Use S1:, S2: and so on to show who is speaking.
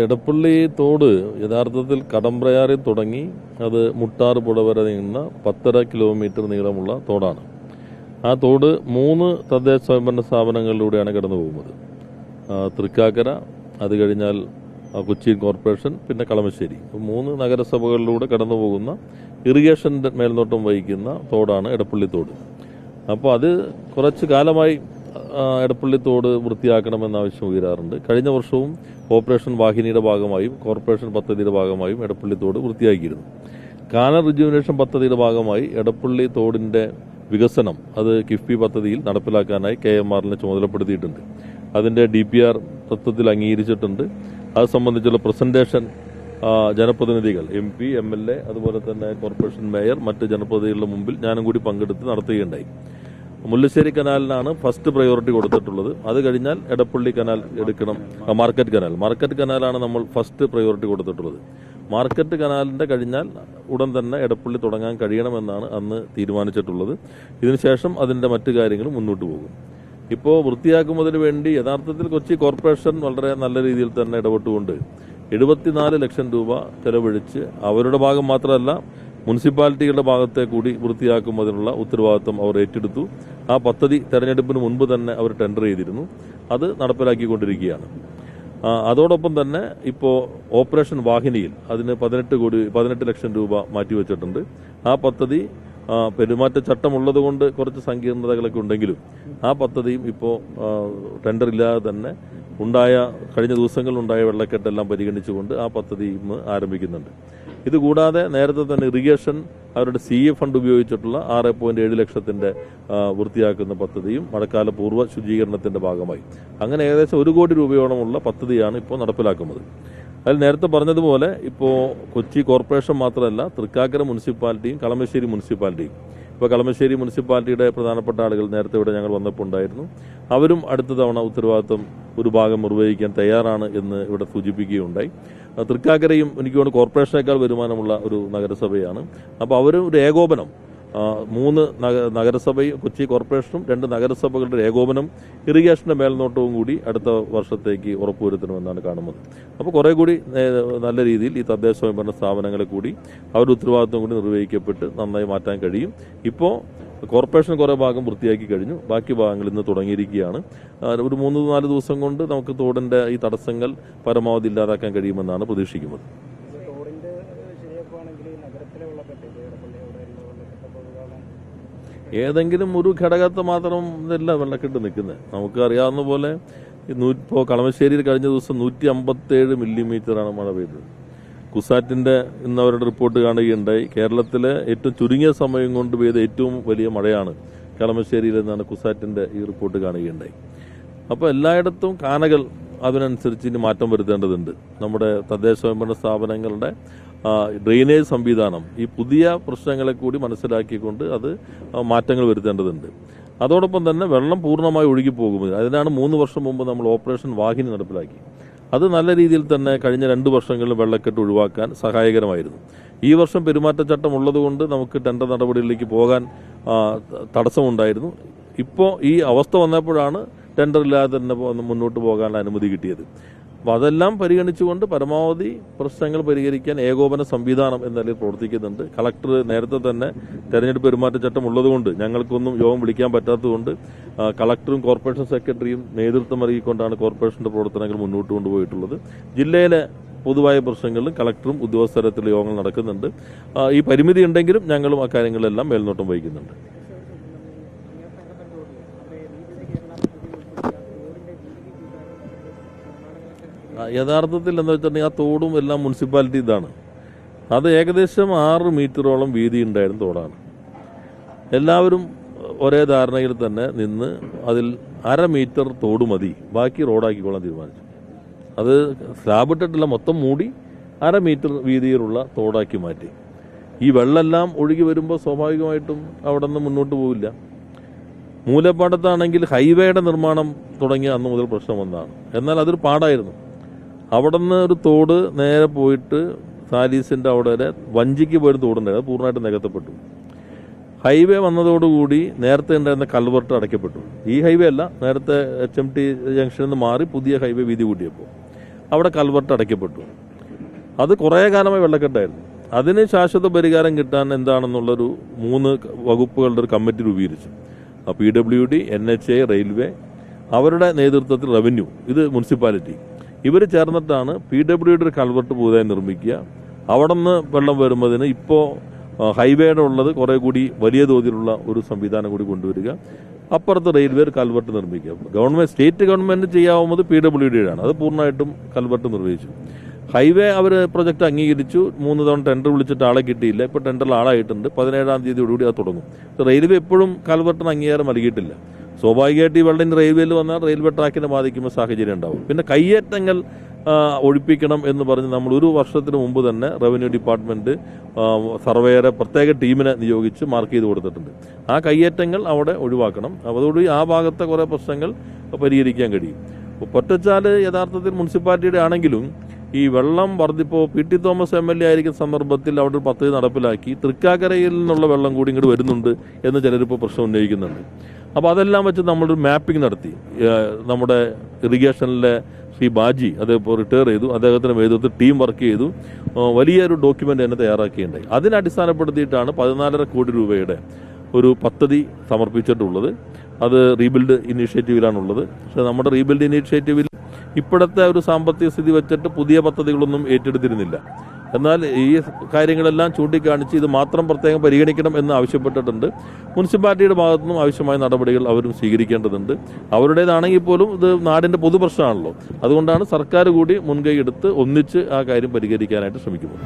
S1: എടപ്പള്ളി തോട് യഥാർത്ഥത്തിൽ കടമ്പ്രയാറിൽ തുടങ്ങി അത് മുട്ടാറ് പുഴ വരെ നീങ്ങുന്ന 1.5 കിലോമീറ്റർ നീളമുള്ള തോടാണ്. ആ തോട് 3 തദ്ദേശ സ്വയംഭരണ സ്ഥാപനങ്ങളിലൂടെയാണ് കടന്നു പോകുന്നത്. തൃക്കാക്കര, അത് കഴിഞ്ഞാൽ കൊച്ചി കോർപ്പറേഷൻ, പിന്നെ കളമശ്ശേരി. 3 നഗരസഭകളിലൂടെ കടന്നു പോകുന്ന ഇറിഗേഷൻ്റെ മേൽനോട്ടം വഹിക്കുന്ന തോടാണ് എടപ്പള്ളി തോട്. അപ്പോൾ അത് കുറച്ച് കാലമായി എടപ്പള്ളി തോട് വൃത്തിയാക്കണമെന്ന ആവശ്യം ഉയരാറുണ്ട്. കഴിഞ്ഞ വർഷവും ഓപ്പറേഷൻ വാഹിനിയുടെ ഭാഗമായും കോർപ്പറേഷൻ പദ്ധതിയുടെ ഭാഗമായും എടപ്പള്ളി തോട് വൃത്തിയാക്കിയിരുന്നു. കാനൽ റിജുവിനേഷൻ പദ്ധതിയുടെ ഭാഗമായി എടപ്പള്ളി തോടിൻ്റെ വികസനം അത് കിഫ്ബി പദ്ധതിയിൽ നടപ്പിലാക്കാനായി KMRനെ ചുമതലപ്പെടുത്തിയിട്ടുണ്ട്. അതിൻ്റെ DPR തത്വത്തിൽ അംഗീകരിച്ചിട്ടുണ്ട്. അത് സംബന്ധിച്ചുള്ള പ്രസന്റേഷൻ ജനപ്രതിനിധികൾ, MP, MLA, അതുപോലെ തന്നെ കോർപ്പറേഷൻ മേയർ, മറ്റ് ജനപ്രതിനിധികളുടെ മുമ്പിൽ ഞാനും കൂടി പങ്കെടുത്ത് നടത്തുകയുണ്ടായി. മുല്ലശ്ശേരി കനാലിനാണ് ഫസ്റ്റ് പ്രയോറിറ്റി കൊടുത്തിട്ടുള്ളത്. അത് കഴിഞ്ഞാൽ എടപ്പള്ളി കനാൽ എടുക്കണം. മാർക്കറ്റ് കനാലാണ് നമ്മൾ ഫസ്റ്റ് പ്രയോറിറ്റി കൊടുത്തിട്ടുള്ളത്. മാർക്കറ്റ് കനാലിൻ്റെ കഴിഞ്ഞാൽ ഉടൻ തന്നെ എടപ്പള്ളി തുടങ്ങാൻ കഴിയണമെന്നാണ് അന്ന് തീരുമാനിച്ചിട്ടുള്ളത്. ഇതിനുശേഷം അതിൻ്റെ മറ്റു കാര്യങ്ങളും മുന്നോട്ട് പോകും. ഇപ്പോൾ വൃത്തിയാക്കുന്നതിന് വേണ്ടി യഥാർത്ഥത്തിൽ കൊച്ചി കോർപ്പറേഷൻ വളരെ നല്ല രീതിയിൽ തന്നെ ഇടപെട്ടുകൊണ്ട് 74 ലക്ഷം രൂപ ചെലവഴിച്ച് അവരുടെ ഭാഗം മാത്രമല്ല മുനിസിപ്പാലിറ്റികളുടെ ഭാഗത്തെ കൂടി വൃത്തിയാക്കുന്നതിനുള്ള ഉത്തരവാദിത്വം അവർ ഏറ്റെടുത്തു. ആ പദ്ധതി തെരഞ്ഞെടുപ്പിന് മുൻപ് തന്നെ അവർ ടെൻഡർ ചെയ്തിരുന്നു. അത് നടപ്പിലാക്കിക്കൊണ്ടിരിക്കുകയാണ്. അതോടൊപ്പം തന്നെ ഇപ്പോൾ ഓപ്പറേഷൻ വാഹിനിയിൽ അതിന് 18 ലക്ഷം രൂപ മാറ്റിവെച്ചിട്ടുണ്ട്. ആ പദ്ധതി പെരുമാറ്റച്ചട്ടമുള്ളത് കൊണ്ട് കുറച്ച് സങ്കീർണതകളൊക്കെ ഉണ്ടെങ്കിലും ആ പദ്ധതിയും ഇപ്പോൾ ടെൻഡർ ഇല്ലാതെ തന്നെ കഴിഞ്ഞ ദിവസങ്ങളിലുണ്ടായ വെള്ളക്കെട്ടെല്ലാം പരിഗണിച്ചുകൊണ്ട് ആ പദ്ധതി ഇന്ന് ആരംഭിക്കുന്നുണ്ട്. ഇതുകൂടാതെ നേരത്തെ തന്നെ ഇറിഗേഷൻ അവരുടെ CA ഫണ്ട് ഉപയോഗിച്ചിട്ടുള്ള 6.7 ലക്ഷത്തിന്റെ വൃത്തിയാക്കുന്ന പദ്ധതിയും മഴക്കാല പൂർവ്വ ശുചീകരണത്തിന്റെ ഭാഗമായി അങ്ങനെ ഏകദേശം 1 കോടി രൂപയോളമുള്ള പദ്ധതിയാണ് ഇപ്പോൾ നടപ്പിലാക്കുന്നത്. അതിൽ നേരത്തെ പറഞ്ഞതുപോലെ ഇപ്പോൾ കൊച്ചി കോർപ്പറേഷൻ മാത്രമല്ല, തൃക്കാക്കര മുനിസിപ്പാലിറ്റിയും കളമശ്ശേരി മുനിസിപ്പാലിറ്റിയും, ഇപ്പോൾ കളമശ്ശേരി മുനിസിപ്പാലിറ്റിയുടെ പ്രധാനപ്പെട്ട ആളുകൾ നേരത്തെ ഇവിടെ ഞങ്ങൾ വന്നപ്പോൾ ഉണ്ടായിരുന്നു. അവരും അടുത്ത തവണ ഉത്തരവാദിത്വം ഒരു ഭാഗം നിർവഹിക്കാൻ തയ്യാറാണ് എന്ന് ഇവിടെ സൂചിപ്പിക്കുകയുണ്ടായി. തൃക്കാക്കരയും എനിക്ക് തോന്നുന്നു കോർപ്പറേഷനേക്കാൾ വരുമാനമുള്ള ഒരു നഗരസഭയാണ്. അപ്പോൾ അവർ ഒരു ഏകോപനം 3 നഗരസഭയും കൊച്ചി കോർപ്പറേഷനും 2 നഗരസഭകളുടെ ഏകോപനം ഇറിഗേഷന്റെ മേൽനോട്ടവും കൂടി അടുത്ത വർഷത്തേക്ക് ഉറപ്പുവരുത്തണമെന്നാണ് കാണുന്നത്. അപ്പോൾ കുറെ കൂടി നല്ല രീതിയിൽ ഈ തദ്ദേശ സ്വയംഭരണ സ്ഥാപനങ്ങളെ കൂടി അവരുടെ ഉത്തരവാദിത്വം കൂടി നിർവഹിക്കപ്പെട്ട് നന്നായി മാറ്റാൻ കഴിയും. ഇപ്പോൾ കോർപ്പറേഷൻ കുറേ ഭാഗം വൃത്തിയാക്കി കഴിഞ്ഞു. ബാക്കി ഭാഗങ്ങൾ ഇന്ന് തുടങ്ങിയിരിക്കുകയാണ്. ഒരു 3-4 ദിവസം കൊണ്ട് നമുക്ക് തോടിന്റെ ഈ തടസ്സങ്ങൾ പരമാവധി ഇല്ലാതാക്കാൻ കഴിയുമെന്നാണ് പ്രതീക്ഷിക്കുന്നത്. ഏതെങ്കിലും ഒരു ഘടകത്തെ മാത്രം ഇതല്ല വെള്ളക്കെട്ട് നിൽക്കുന്നത്. നമുക്ക് അറിയാവുന്ന പോലെ ഇപ്പോൾ കളമശ്ശേരിയിൽ കഴിഞ്ഞ ദിവസം 157 മില്ലിമീറ്ററാണ് മഴ പെയ്തത്. കുസാറ്റിന്റെ ഇന്ന് അവരുടെ റിപ്പോർട്ട് കാണുകയുണ്ടായി. കേരളത്തിലെ ഏറ്റവും ചുരുങ്ങിയ സമയം കൊണ്ട് പെയ്ത ഏറ്റവും വലിയ മഴയാണ് കളമശ്ശേരിയിൽ എന്നാണ് കുസാറ്റിന്റെ ഈ റിപ്പോർട്ട് കാണുകയുണ്ടായി. അപ്പോൾ എല്ലായിടത്തും കാനകൾ അതിനനുസരിച്ച് ഇനി മാറ്റം വരുത്തേണ്ടതുണ്ട്. നമ്മുടെ തദ്ദേശ സ്വയംഭരണ സ്ഥാപനങ്ങളുടെ ഡ്രെയിനേജ് സംവിധാനം ഈ പുതിയ പ്രശ്നങ്ങളെ കൂടി മനസ്സിലാക്കിക്കൊണ്ട് അത് മാറ്റങ്ങൾ വരുത്തേണ്ടതുണ്ട്. അതോടൊപ്പം തന്നെ വെള്ളം പൂർണ്ണമായി ഒഴുകിപ്പോകുന്നത് അതിനാണ് 3 വർഷം മുമ്പ് നമ്മൾ ഓപ്പറേഷൻ വാഹിനി നടപ്പിലാക്കി. അത് നല്ല രീതിയിൽ തന്നെ കഴിഞ്ഞ 2 വർഷങ്ങളിൽ വെള്ളക്കെട്ട് ഒഴിവാക്കാൻ സഹായകരമായിരുന്നു. ഈ വർഷം പെരുമാറ്റച്ചട്ടം ഉള്ളതുകൊണ്ട് നമുക്ക് ടെൻഡർ നടപടികളിലേക്ക് പോകാൻ തടസ്സമുണ്ടായിരുന്നു. ഇപ്പോൾ ഈ അവസ്ഥ വന്നപ്പോഴാണ് ടെൻഡർ ഇല്ലാതെ തന്നെ മുന്നോട്ട് പോകാൻ അനുമതി കിട്ടിയത്. അപ്പോൾ അതെല്ലാം പരിഗണിച്ചുകൊണ്ട് പരമാവധി പ്രശ്നങ്ങൾ പരിഹരിക്കാൻ ഏകോപന സംവിധാനം എന്ന നിലയിൽ പ്രവർത്തിക്കുന്നുണ്ട്. കളക്ടർ നേരത്തെ തന്നെ തെരഞ്ഞെടുപ്പ് പെരുമാറ്റച്ചട്ടം ഉള്ളതുകൊണ്ട് ഞങ്ങൾക്കൊന്നും യോഗം വിളിക്കാൻ പറ്റാത്തതുകൊണ്ട് കളക്ടറും കോർപ്പറേഷൻ സെക്രട്ടറിയും നേതൃത്വം നൽകിക്കൊണ്ടാണ് കോർപ്പറേഷന്റെ പ്രവർത്തനങ്ങൾ മുന്നോട്ട് കൊണ്ടുപോയിട്ടുള്ളത്. ജില്ലയിലെ പൊതുവായ പ്രശ്നങ്ങളിലും കളക്ടറും ഉദ്യോഗസ്ഥരത്തിലുള്ള യോഗങ്ങൾ നടക്കുന്നുണ്ട്. ഈ പരിമിതി ഉണ്ടെങ്കിലും ഞങ്ങളും അക്കാര്യങ്ങളിലെല്ലാം മേൽനോട്ടം വഹിക്കുന്നുണ്ട്. യഥാർത്ഥത്തിൽ എന്താ വെച്ചിട്ടുണ്ടെങ്കിൽ ആ തോടും എല്ലാം മുനിസിപ്പാലിറ്റി ഇതാണ്. അത് ഏകദേശം 6 മീറ്ററോളം വീതി ഉണ്ടായിരുന്ന തോടാണ്. എല്ലാവരും ഒരേ ധാരണയിൽ തന്നെ നിന്ന് അതിൽ 1/2 മീറ്റർ തോട് മതി, ബാക്കി റോഡാക്കിക്കോളാൻ തീരുമാനിച്ചു. അത് സ്ലാബ് ഇട്ടിട്ടില്ല, മൊത്തം മൂടി 1/2 മീറ്റർ വീതിയിലുള്ള തോടാക്കി മാറ്റി. ഈ വെള്ളമെല്ലാം ഒഴുകി വരുമ്പോൾ സ്വാഭാവികമായിട്ടും അവിടെ നിന്ന് മുന്നോട്ട് പോവില്ല. മൂലപ്പാടത്താണെങ്കിൽ ഹൈവേയുടെ നിർമ്മാണം തുടങ്ങിയ അന്ന് മുതൽ പ്രശ്നം വന്നതാണ്. എന്നാൽ അതൊരു പാടായിരുന്നു. അവിടെ നിന്ന് ഒരു തോട് നേരെ പോയിട്ട് സാലീസിന്റെ അവിടെ വരെ വഞ്ചിക്ക് പോയൊരു തോടുണ്ടായിരുന്നു. അത് പൂർണ്ണമായിട്ട് നികത്തപ്പെട്ടു. ഹൈവേ വന്നതോടുകൂടി നേരത്തെ ഉണ്ടായിരുന്ന കൾവർട്ട് അടയ്ക്കപ്പെട്ടു. ഈ ഹൈവേ അല്ല, നേരത്തെ HMT ജംഗ്ഷനിൽ നിന്ന് മാറി പുതിയ ഹൈവേ വീതി കൂട്ടിയപ്പോൾ അവിടെ കൽവർട്ട് അടയ്ക്കപ്പെട്ടു. അത് കുറേ കാലമായി വെള്ളക്കെട്ടായിരുന്നു. അതിന് ശാശ്വത പരിഹാരം കിട്ടാൻ എന്താണെന്നുള്ളൊരു 3 വകുപ്പുകളുടെ ഒരു കമ്മിറ്റി രൂപീകരിച്ചു. PWD, NHA, റെയിൽവേ, അവരുടെ നേതൃത്വത്തിൽ റവന്യൂ, ഇത് മുനിസിപ്പാലിറ്റി, ഇവർ ചേർന്നിട്ടാണ് PWD ഒരു കൽവർട്ട് പുതുതായി നിർമ്മിക്കുക. അവിടെ നിന്ന് വെള്ളം വരുന്നതിന് ഇപ്പോൾ ഹൈവേയുടെ ഉള്ളത് കുറേ കൂടി വലിയ തോതിലുള്ള ഒരു സംവിധാനം കൂടി കൊണ്ടുവരിക. അപ്പുറത്ത് റെയിൽവേ ഒരു കൽവർട്ട് നിർമ്മിക്കുക. സ്റ്റേറ്റ് ഗവൺമെൻറ് ചെയ്യാവുന്നത് PWD ആണ്. അത് പൂർണ്ണമായിട്ടും കൽവർട്ട് നിർവഹിച്ചു. ഹൈവേ അവർ പ്രൊജക്ട് അംഗീകരിച്ചു. 3 തവണ ടെൻഡർ വിളിച്ചിട്ട് ആളെ കിട്ടിയില്ല. ഇപ്പോൾ ടെൻഡറിൽ ആളായിട്ടുണ്ട്. 17-ാം തീയതിയോടുകൂടി അത് തുടങ്ങും. റെയിൽവേ എപ്പോഴും കൽവർട്ടിന് അംഗീകാരം നൽകിയിട്ടില്ല. സ്വാഭാവികമായിട്ട് ഈ വെള്ളം റെയിൽവേയിൽ വന്നാൽ റെയിൽവേ ട്രാക്കിനെ ബാധിക്കുന്ന സാഹചര്യം ഉണ്ടാവും. പിന്നെ കയ്യേറ്റങ്ങൾ ഒഴിപ്പിക്കണം എന്ന് പറഞ്ഞ് നമ്മൾ 1 വർഷത്തിന് മുമ്പ് തന്നെ റവന്യൂ ഡിപ്പാർട്ട്മെൻറ്റ് സർവേയറെ പ്രത്യേക ടീമിനെ നിയോഗിച്ച് മാർക്ക് ചെയ്ത് കൊടുത്തിട്ടുണ്ട്. ആ കയ്യേറ്റങ്ങൾ അവിടെ ഒഴിവാക്കണം. അതോടുകൂടി ആ ഭാഗത്തെ കുറേ പ്രശ്നങ്ങൾ പരിഹരിക്കാൻ കഴിയും. പൊറ്റച്ചാൽ യഥാർത്ഥത്തിൽ മുനിസിപ്പാലിറ്റിയുടെ ആണെങ്കിലും ഈ വെള്ളം വർദ്ധിപ്പോൾ PT തോമസ് MLA ആയിരിക്കുന്ന സന്ദർഭത്തിൽ അവിടെ ഒരു പദ്ധതി നടപ്പിലാക്കി തൃക്കാക്കരയിൽ നിന്നുള്ള വെള്ളം കൂടി ഇങ്ങോട്ട് വരുന്നുണ്ട് എന്ന് ചിലരിപ്പോൾ പ്രശ്നം ഉന്നയിക്കുന്നുണ്ട്. അപ്പോൾ അതെല്ലാം വെച്ച് നമ്മളൊരു മാപ്പിംഗ് നടത്തി. നമ്മുടെ ഇറിഗേഷനിലെ ശ്രീ ബാജി അതിപ്പോൾ റിട്ടയർ ചെയ്തു. അദ്ദേഹത്തിൻ്റെ നേതൃത്വത്തിൽ ടീം വർക്ക് ചെയ്തു. വലിയൊരു ഡോക്യുമെൻ്റ് തന്നെ തയ്യാറാക്കിയിട്ടുണ്ടായി. അതിനടിസ്ഥാനപ്പെടുത്തിയിട്ടാണ് 14.5 കോടി രൂപയുടെ ഒരു പദ്ധതി സമർപ്പിച്ചിട്ടുള്ളത്. അത് റീബിൽഡ് ഇനീഷ്യേറ്റീവിലാണുള്ളത്. പക്ഷേ നമ്മുടെ റീബിൽഡ് ഇനീഷ്യേറ്റീവിൽ ഇപ്പോഴത്തെ ഒരു സാമ്പത്തിക സ്ഥിതി വെച്ചിട്ട് പുതിയ പദ്ധതികളൊന്നും ഏറ്റെടുത്തിരുന്നില്ല. എന്നാൽ ഈ കാര്യങ്ങളെല്ലാം ചൂണ്ടിക്കാണിച്ച് ഇത് മാത്രം പ്രത്യേകം പരിഗണിക്കണം എന്ന് ആവശ്യപ്പെട്ടിട്ടുണ്ട്. മുനിസിപ്പാലിറ്റിയുടെ ഭാഗത്തുനിന്നും ആവശ്യമായ നടപടികൾ അവരും സ്വീകരിക്കേണ്ടതുണ്ട്. അവരുടേതാണെങ്കിൽ പോലും ഇത് നാടിൻ്റെ പൊതുപ്രശ്നമാണല്ലോ. അതുകൊണ്ടാണ് സർക്കാർ കൂടി മുൻകൈ എടുത്ത് ഒന്നിച്ച് ആ കാര്യം പരിഹരിക്കാനായിട്ട് ശ്രമിക്കുന്നത്.